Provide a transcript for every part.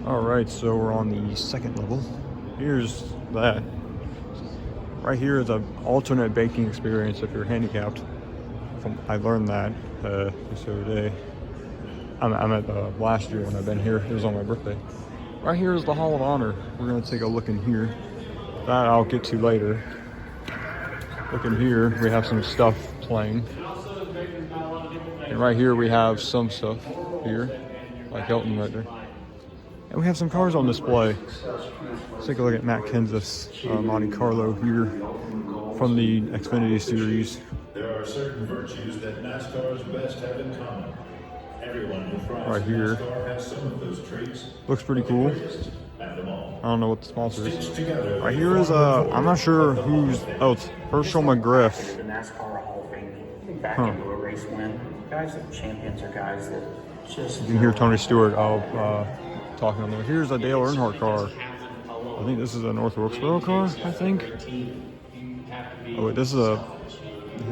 Alright, so we're on the second level. Here's that. Right here is an alternate baking experience if you're handicapped. I learned that this other day. I'm at last year when I've been here. It was on my birthday. Right here is the Hall of Honor. We're gonna take a look in here. That I'll get to later. Look in here, we have some stuff playing. And right here we have some stuff here, like Elton right there. And we have some cars on display. Let's take a look at Matt Kenseth's Monte Carlo here from the Xfinity Series. There are certain virtues that NASCAR's best have in common. Everyone who thrives right here. NASCAR has some of those traits. Looks pretty cool. Have them all. I don't know what the sponsor is. Stitched together. Right here is I'm not sure who's. Oh, it's Herschel McGriff. The Nascar Hall of Fame back into a race win. Guys that champions are guys that just. You can hear Tony Stewart talking on there. Here's a Dale Earnhardt car. I think this is a North Wilkesboro car. I think. Oh wait, this is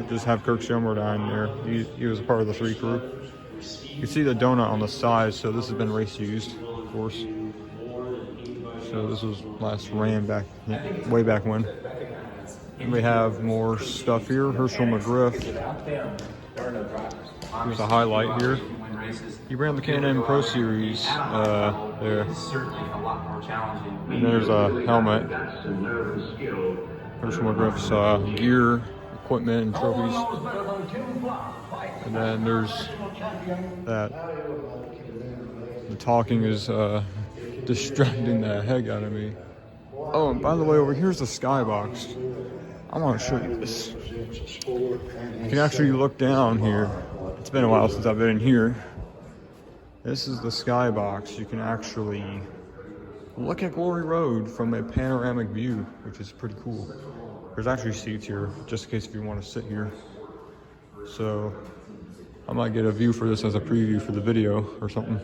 just have Kirk Shelmer down there. He was a part of the 3 crew. You can see the donut on the side, so this has been race used, of course. So this was last ran back, way back when. And we have more stuff here. Herschel McGriff. Here's a highlight here. He ran the Can-Am Pro Series there. And there's a helmet. Herschel McGriff's gear, equipment, and trophies. And then there's that. The talking is distracting the heck out of me. Oh, and by the way, over here's the skybox. I want to show you this. You can actually look down here. It's been a while since I've been in here. This is the skybox. You can actually look at Glory Road from a panoramic view, which is pretty cool. There's actually seats here, just in case if you want to sit here. So I might get a view for this as a preview for the video or something.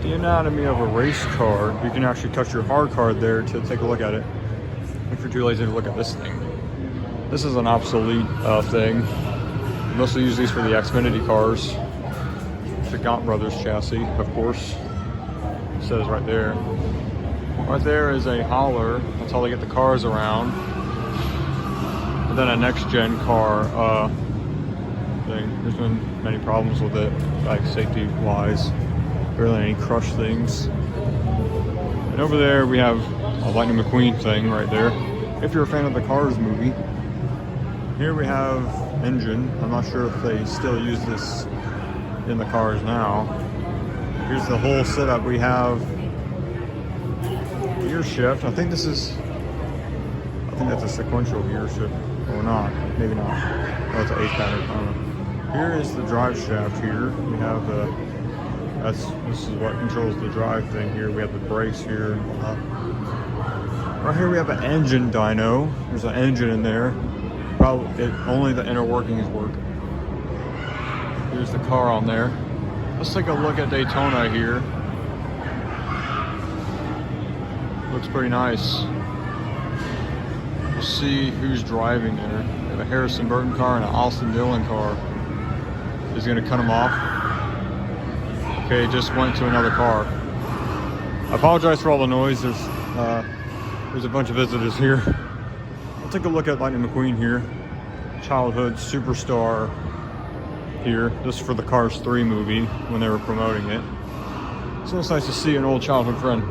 The anatomy of a race car. You can actually touch your hard card there to take a look at it. If you're too lazy to look at this thing. This is an obsolete thing. Mostly use these for the Xfinity cars. The Gaunt Brothers chassis, of course. It says right there. Right there is a hauler. That's how they get the cars around. And then a next-gen car thing. There's been many problems with it, like safety-wise. Barely any crush things. And over there we have a Lightning McQueen thing right there. If you're a fan of the Cars movie. Here we have engine. I'm not sure if they still use this in the cars now. Here's the whole setup. We have gear shift. I think that's a sequential gear shift. Or not. Maybe not. Oh, it's an 8-pattern. I don't know. Here is the drive shaft here. We have this is what controls the drive thing here. We have the brakes here and whatnot. Right here we have an engine dyno. There's an engine in there. Probably only the inner workings work. Here's the car on there. Let's take a look at Daytona here. Looks pretty nice. We'll see who's driving there. We have a Harrison Burton car and an Austin Dillon car. Is going to cut them off. Okay, just went to another car. I apologize for all the noise. There's a bunch of visitors here. I'll take a look at Lightning McQueen here. Childhood superstar here. This is for the Cars 3 movie when they were promoting it. So it's nice to see an old childhood friend.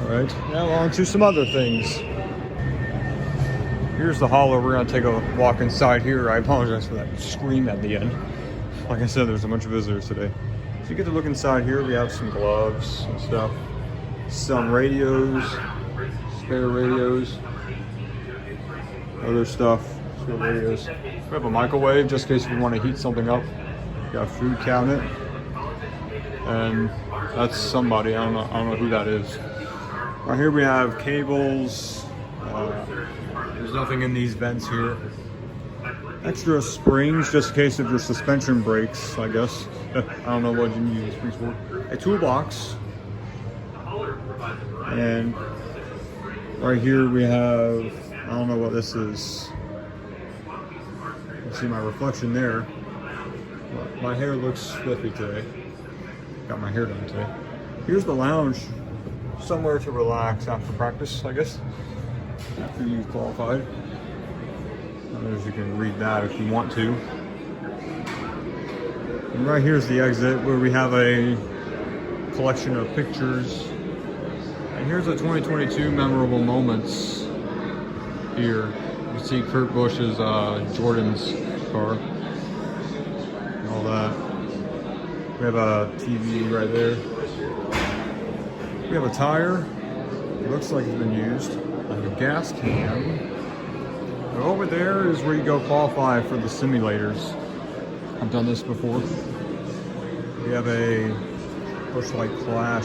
All right, now on to some other things. Here's the hauler. We're gonna take a walk inside here. I apologize for that scream at the end. Like I said, there's a bunch of visitors today. So you get to look inside here. We have some gloves and stuff. Some radios, spare radios, other stuff, spare radios. We have a microwave just in case we want to heat something up. We got a food cabinet. And that's somebody, I don't know who that is. Right here we have cables. There's nothing in these vents here. Extra springs just in case if your suspension breaks, I guess. I don't know what you need these springs for. A toolbox. And right here we have, I don't know what this is. You see my reflection there. My hair looks spiffy today. Got my hair done today. Here's the lounge. Somewhere to relax after practice, I guess. After you've qualified. As you can read that if you want to. And right here's the exit where we have a collection of pictures. And here's the 2022 memorable moments here. You see Kurt Busch's Jordan's car. And all that. We have a TV right there. We have a tire. It looks like it's been used. Like a gas can. And over there is where you go qualify for the simulators. I've done this before. We have a Busch Light Clash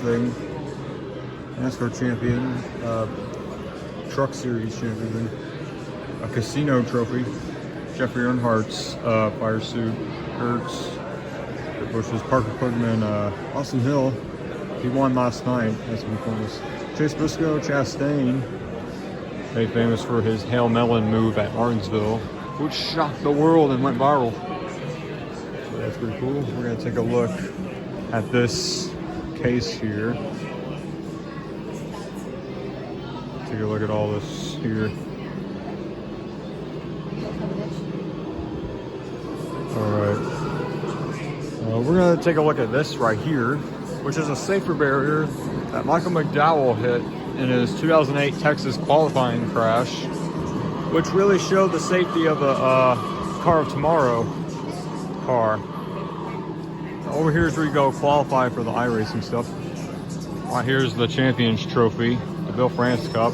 thing. Nascar champion. Truck Series champion. A casino trophy. Jeffrey Earnhardt's fire suit. Kurt's. Busch's Parker Klugman. Austin Hill. He won last night. That's been famous. Chase Briscoe, Chastain. Made famous for his Hail Melon move at Martinsville, which shocked the world and went viral. So that's pretty cool. We're going to take a look at this case here. Take a look at all this here. Alright. We're going to take a look at this right here, which is a safety barrier that Michael McDowell hit in his 2008 Texas qualifying crash, which really showed the safety of the Car of Tomorrow car. Over here is where you go qualify for the iRacing stuff. Right here's the Champions Trophy, the Bill France Cup.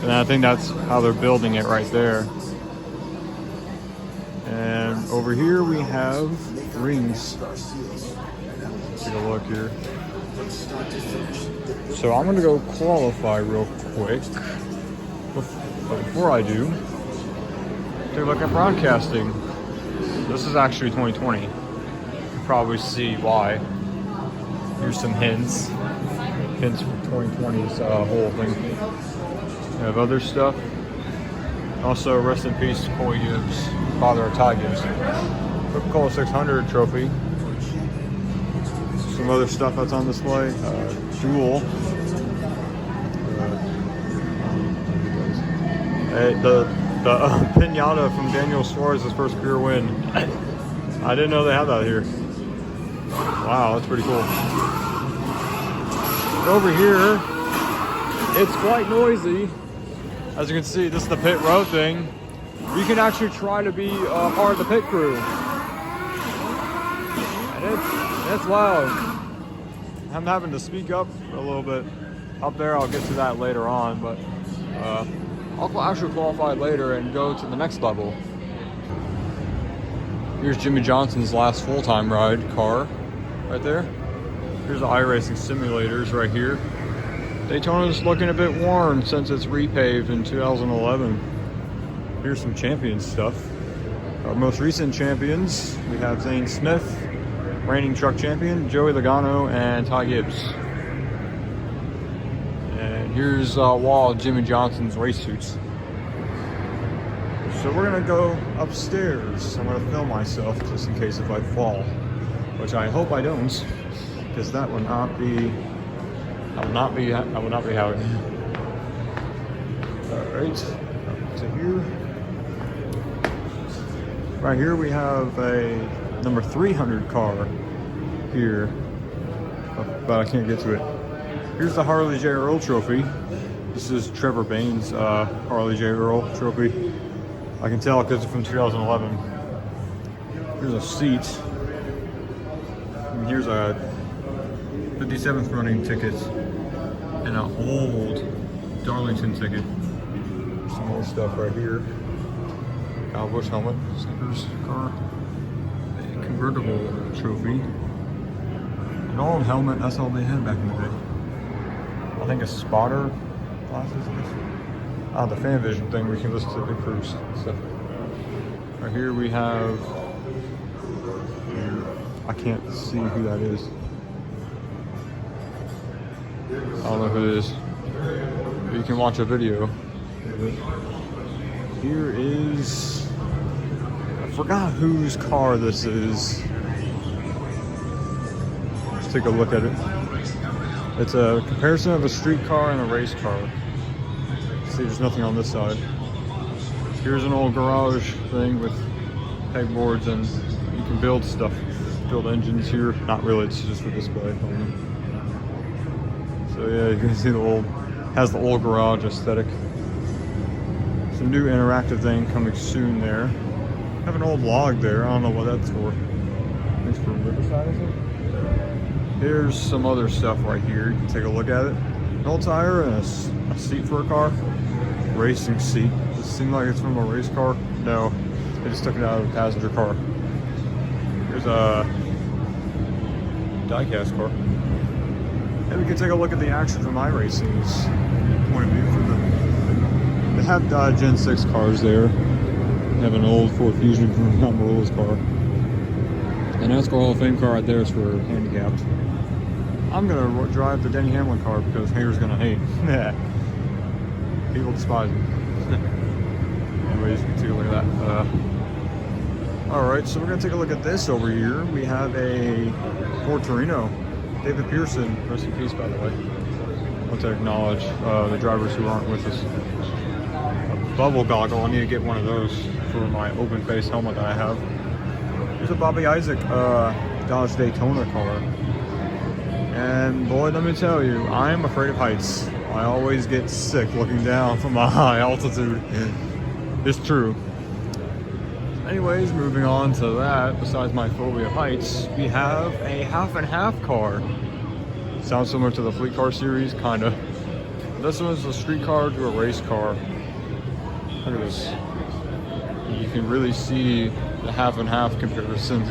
And I think that's how they're building it right there. And over here we have rings. Take a look here. So I'm gonna go qualify real quick. But before I do, take a look at broadcasting. This is actually 2020. You can probably see why. Here's some hints. Hints for 2020's whole thing. We have other stuff. Also, rest in peace to Coy Gibbs, father of Ty Gibbs. Coca-Cola 600 trophy. Some other stuff that's on display. Jewel. The pinata from Daniel Suarez's first career win. I didn't know they had that here. Wow, that's pretty cool. Over here, it's quite noisy. As you can see, this is the pit road thing. You can actually try to be part of the pit crew. And it's loud. I'm having to speak up a little bit up there. I'll get to that later on, but I'll actually qualify later and go to the next level. Here's Jimmy Johnson's last full-time ride car right there. Here's the iRacing simulators right here. Daytona's looking a bit worn since it's repaved in 2011. Here's some champion stuff. Our most recent champions, we have Zane Smith, reigning truck champion, Joey Logano, and Ty Gibbs. And here's a wall of Jimmy Johnson's race suits. So we're gonna go upstairs. I'm gonna film myself just in case if I fall, which I hope I don't, because that would not be. I will not be having. All right. So here, right here we have a number 300 car here, but I can't get to it. Here's the Harley J. Earl Trophy. This is Trevor Bain's Harley J. Earl Trophy. I can tell because it's from 2011. Here's a seat. And here's a 57th running ticket and an old Darlington ticket. Some more stuff right here. Kyle Busch helmet, Snickers car, a convertible trophy, an old helmet. That's all they had back in the day. I think a spotter glasses. The fan vision thing. We can listen to the cruise stuff. Right here we have. I can't see who that is. I don't know who it is. But you can watch a video. Here is, I forgot whose car this is. Let's take a look at it. It's a comparison of a street car and a race car. See, there's nothing on this side. Here's an old garage thing with pegboards, and you can build stuff. Build engines here. Not really, it's just for display only. So yeah, you can see the old, has the old garage aesthetic. Some new interactive thing coming soon there. Have an old log there, I don't know what that's for. I think it's for Riverside, is it? Here's some other stuff right here. You can take a look at it. An old tire and a seat for a car. Racing seat. Does it seem like it's from a race car? No, they just took it out of a passenger car. Here's a diecast car. And we can take a look at the action from iRacing's point of view. They have Gen 6 cars there. They have an old Ford Fusion from Matt Morola's car. The Nascar Hall of Fame car right there is for handicapped. I'm gonna drive the Denny Hamlin car because haters gonna hate. People despise him. Anyways, you can take a look at that. Alright, so we're gonna take a look at this over here. We have a Ford Torino. David Pearson, rest in peace by the way. I want to acknowledge the drivers who aren't with us. A bubble goggle, I need to get one of those for my open face helmet that I have. Here's a Bobby Isaac Dodge Daytona car. And boy, let me tell you, I'm afraid of heights. I always get sick looking down from a high altitude. It's true. Anyways, moving on to that, besides my phobia of heights, we have a half and half car. Sounds similar to the Fleet Car series, kinda. This one's a street car to a race car. Look at this. You can really see the half and half comparison.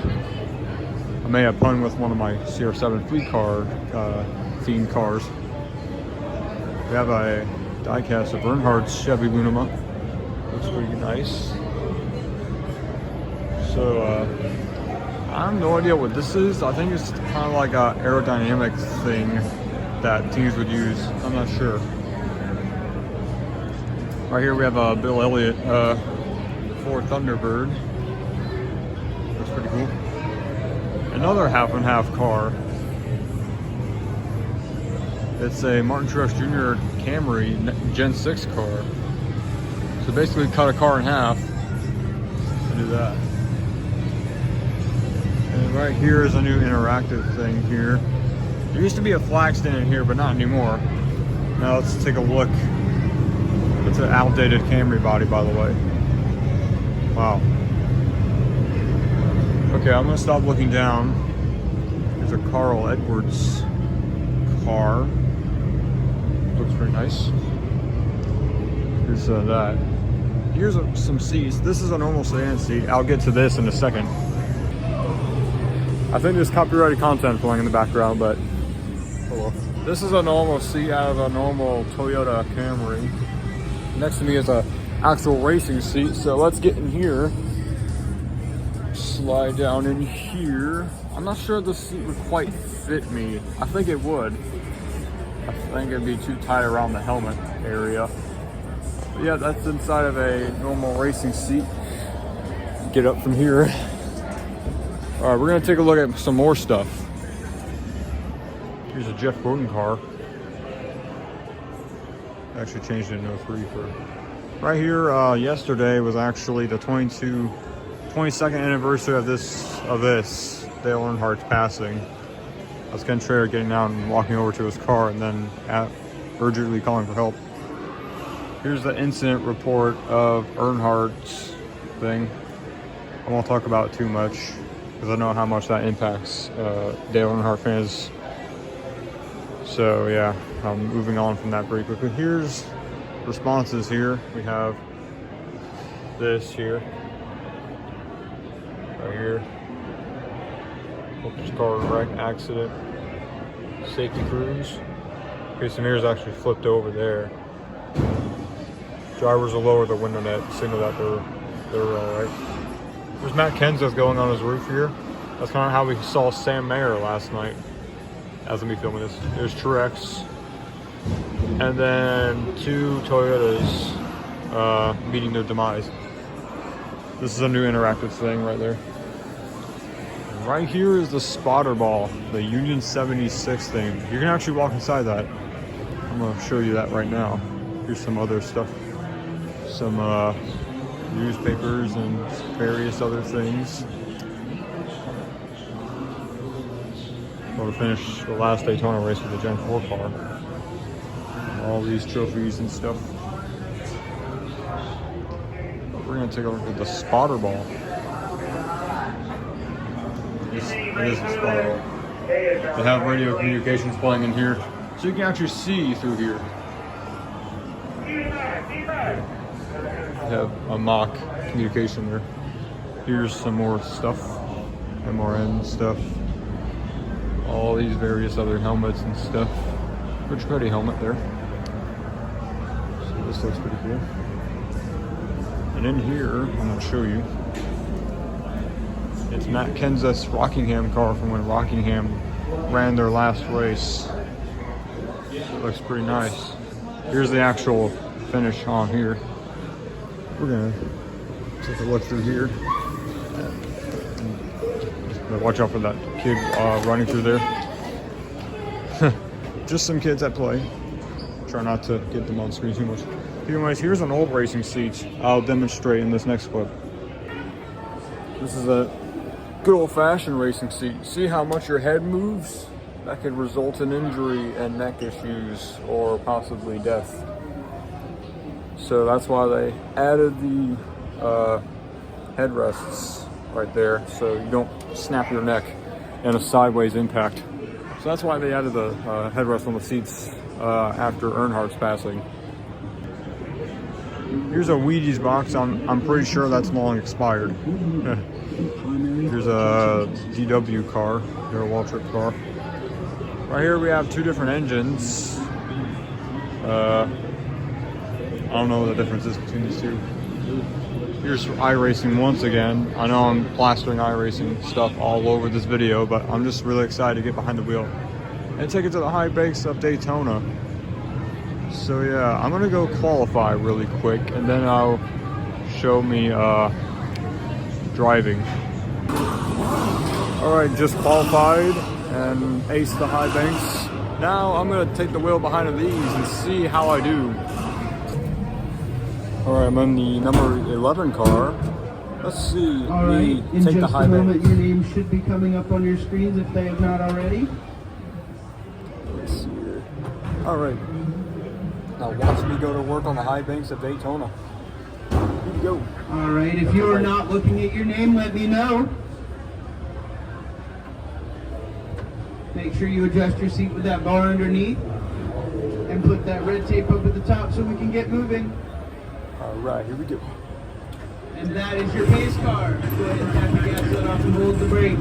I may have pun with one of my CR7 Fleet Car themed cars. We have a diecast of Earnhardt's Chevy Lunema. Looks pretty nice. So, I have no idea what this is. I think it's kind of like an aerodynamic thing that teams would use. I'm not sure. Right here we have a Bill Elliott Ford Thunderbird. Looks pretty cool. Another half and half car. It's a Martin Truex Jr. Camry Gen 6 car. So basically cut a car in half and do that. And right here is a new interactive thing here. There used to be a flag stand in here, but not anymore. Now let's take a look. It's an outdated Camry body, by the way. Wow. Okay, I'm gonna stop looking down. There's a Carl Edwards car. Looks pretty nice. Here's that. Here's some seats. This is a normal sedan seat. I'll get to this in a second. I think there's copyrighted content playing in the background, but oh well. This is a normal seat out of a normal Toyota Camry. Next to me is a actual racing seat, so let's get in here. Slide down in here. I'm not sure the seat would quite fit me. I think it would. I think it'd be too tight around the helmet area. But yeah, that's inside of a normal racing seat. Get up from here. All right, we're gonna take a look at some more stuff. Here's a Jeff Gordon car. Actually changed it into a 3 for. Right here, yesterday was actually the 22nd anniversary of this Dale Earnhardt's passing. That's Ken Traer getting out and walking over to his car and then urgently calling for help. Here's the incident report of Earnhardt's thing. I won't talk about it too much because I know how much that impacts Dale Earnhardt fans. So yeah, I'm moving on from that pretty quickly. Here's responses here. We have this here. Right here. Hope this car wreck accident. Safety crews. Okay, some mirrors actually flipped over there. Drivers will lower the window net to signal that they're all right. There's Matt Kenseth going on his roof here. That's kind of how we saw Sam Mayer last night as I'm filming this. There's Truex and then 2 Toyotas meeting their demise. This is a new interactive thing right there. Right here is the spotter ball, the Union 76 thing. You can actually walk inside that. I'm gonna show you that right now. Here's some other stuff. Some newspapers and various other things. Going to finish the last Daytona race with the Gen 4 car. All these trophies and stuff. We're going to take a look at the spotter ball. It is the spotter ball. They have radio communications playing in here, so you can actually see through here. They have a mock communication there. Here's some more stuff, MRN stuff. All these various other helmets and stuff. Rich Petty helmet there. So this looks pretty cool. And in here, I'm going to show you. It's Matt Kenseth's Rockingham car from when Rockingham ran their last race. It looks pretty nice. Here's the actual finish on here. We're going to take a look through here. Watch out for that kid running through there. Just some kids at play. Try not to get them on screen too much. Anyways, here's an old racing seat I'll demonstrate in this next clip. This is a good old-fashioned racing seat. See how much your head moves? That could result in injury and neck issues or possibly death. So that's why they added the headrests right there, so you don't snap your neck in a sideways impact. So that's why they added the headrest on the seats after Earnhardt's passing. Here's a Wheaties box. I'm pretty sure that's long expired. Here's a VW car, their Waltrip car. Right here we have 2 different engines. I don't know what the difference is between these two. Here's iRacing once again. I know I'm plastering iRacing stuff all over this video, but I'm just really excited to get behind the wheel and take it to the high banks of Daytona. So yeah, I'm gonna go qualify really quick, and then I'll show me driving. All right, just qualified and aced the high banks. Now I'm gonna take the wheel behind of these and see how I do. All right, I'm in the number 11 car. Let's see. All right, in take just the high a moment, banks. your name should be coming up on your screens if they have not already. Let's see here. All right. Now watch me go to work on the high banks of Daytona. Here we go. All right, if you are not looking at your name, let me know. Make sure you adjust your seat with that bar underneath and put that red tape up at the top so we can get moving. All right, here we go. And that is your pace car. Go ahead and tap your gas let off and hold the brake.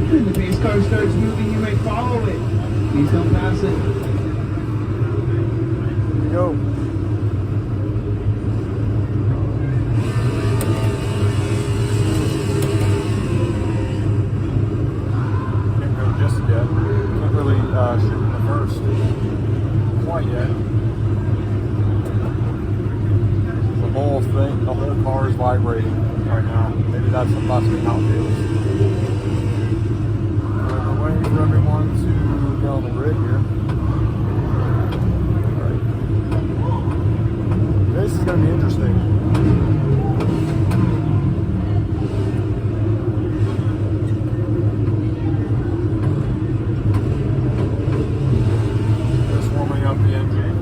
When the pace car starts moving, you may follow it. Please don't pass it. Here we go. Can't go just yet. Can't really shoot in the first quite yet. The whole car is vibrating right now. Maybe that's possibly how it feels. We're waiting for everyone to get on the grid here. Right. This is going to be interesting. Just warming up the engine.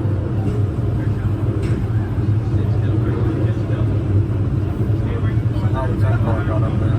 Got up there.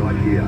right here.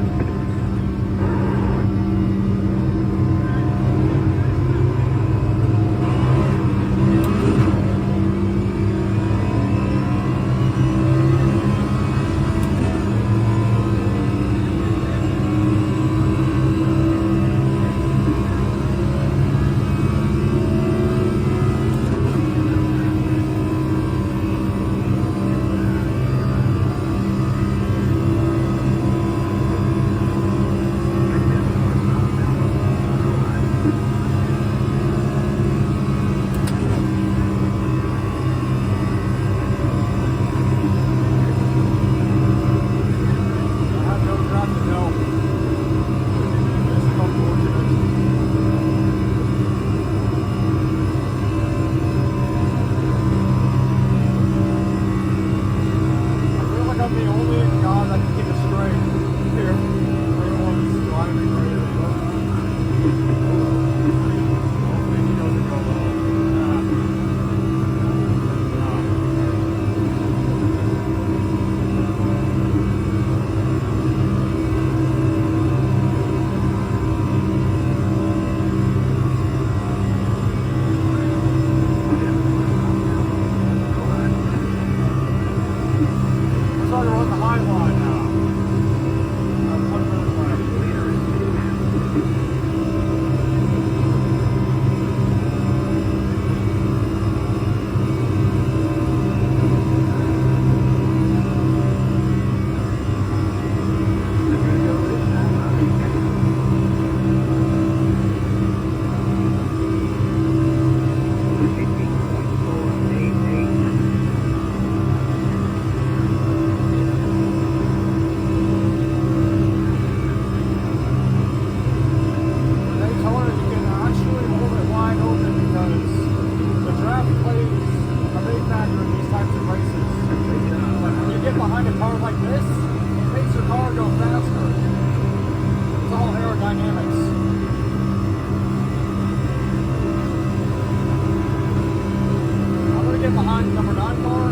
Behind number 9 car,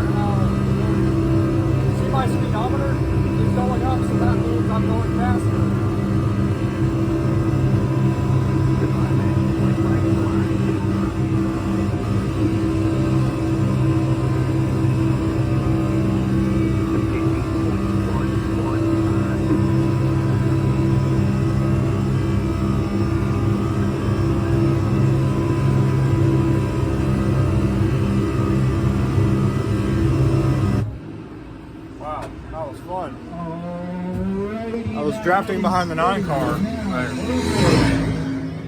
see my speedometer is going up, so that means I'm going faster. That was fun. I was drafting behind the 9 car.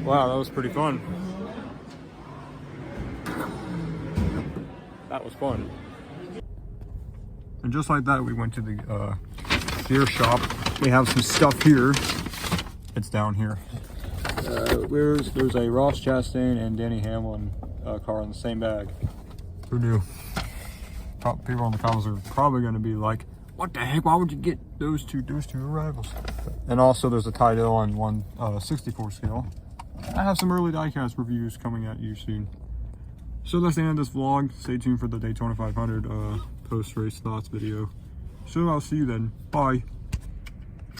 Wow, that was pretty fun. That was fun. And just like that, we went to the gear shop. We have some stuff here. It's down here. There's a Ross Chastain and Denny Hamlin car in the same bag. Who knew? People in the comments are probably going to be like, what the heck, why would you get those two rivals? And also there's a Ty Dillon 164 scale. I have some early diecast reviews coming at you soon. So that's the end of this vlog. Stay tuned for the Daytona 500 post-race thoughts video. So I'll see you then. Bye.